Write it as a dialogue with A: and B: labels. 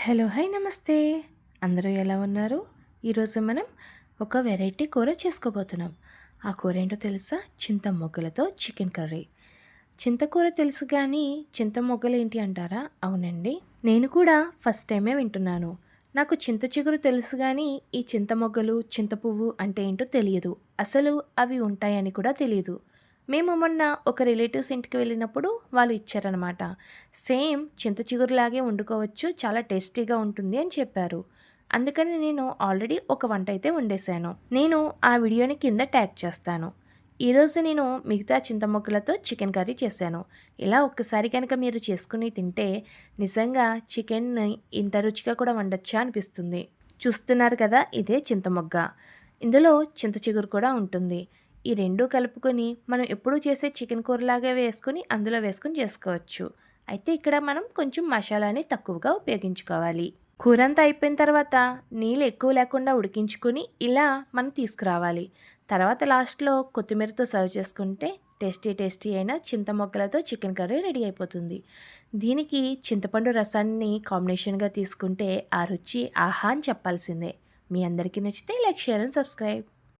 A: Hello hi నమస్తే. అందరూ ఎలా ఉన్నారు? ఈరోజు మనం ఒక వెరైటీ కూర చేసుకోబోతున్నాం. ఆ కూర ఏంటో తెలుసా? చింత మొగ్గలతో చికెన్ కర్రీ. చింతకూర తెలుసు కానీ చింత మొగ్గలేంటి అంటారా? అవునండి. నేను కూడా ఫస్ట్ టైమే వింటున్నాను. నాకు చింత చిగురు తెలుసు కానీ ఈ చింత మొగ్గలు, చింత పువ్వు అంటే ఏంటో తెలియదు. అసలు అవి ఉంటాయని కూడా తెలీదు. మేము మొన్న ఒక రిలేటివ్స్ ఇంటికి వెళ్ళినప్పుడు వాళ్ళు ఇచ్చారనమాట. సేమ్ చింత చిగురులాగే వండుకోవచ్చు, చాలా టేస్టీగా ఉంటుంది అని చెప్పారు. అందుకని నేను ఆల్రెడీ ఒక వంట అయితే వండేశాను. నేను ఆ వీడియోని కింద ట్యాగ్ చేస్తాను. ఈరోజు నేను మిగతా చింత మొక్కలతో చికెన్ కర్రీ చేశాను. ఇలా ఒక్కసారి కనుక మీరు చేసుకుని తింటే నిజంగా చికెన్ని ఇంత రుచిగా కూడా వండొచ్చా అనిపిస్తుంది. చూస్తున్నారు కదా, ఇదే చింతమొగ్గ. ఇందులో చింత చిగురు కూడా ఉంటుంది. ఈ రెండూ కలుపుకొని మనం ఎప్పుడూ చేసే చికెన్ కూరలాగా వేసుకొని అందులో వేసుకొని చేసుకోవచ్చు. అయితే ఇక్కడ మనం కొంచెం మసాలాని తక్కువగా ఉపయోగించుకోవాలి. కూర అంతా అయిపోయిన తర్వాత నీళ్ళు ఎక్కువ లేకుండా ఉడికించుకొని ఇలా మనం తీసుకురావాలి. తర్వాత లాస్ట్లో కొత్తిమీరతో సర్వ్ చేసుకుంటే టేస్టీ టేస్టీ అయిన చింత మొక్కలతో చికెన్ కర్రీ రెడీ అయిపోతుంది. దీనికి చింతపండు రసాన్ని కాంబినేషన్గా తీసుకుంటే ఆ రుచి ఆహా అని చెప్పాల్సిందే. మీ అందరికీ నచ్చితే లైక్, షేర్ అండ్ సబ్స్క్రైబ్.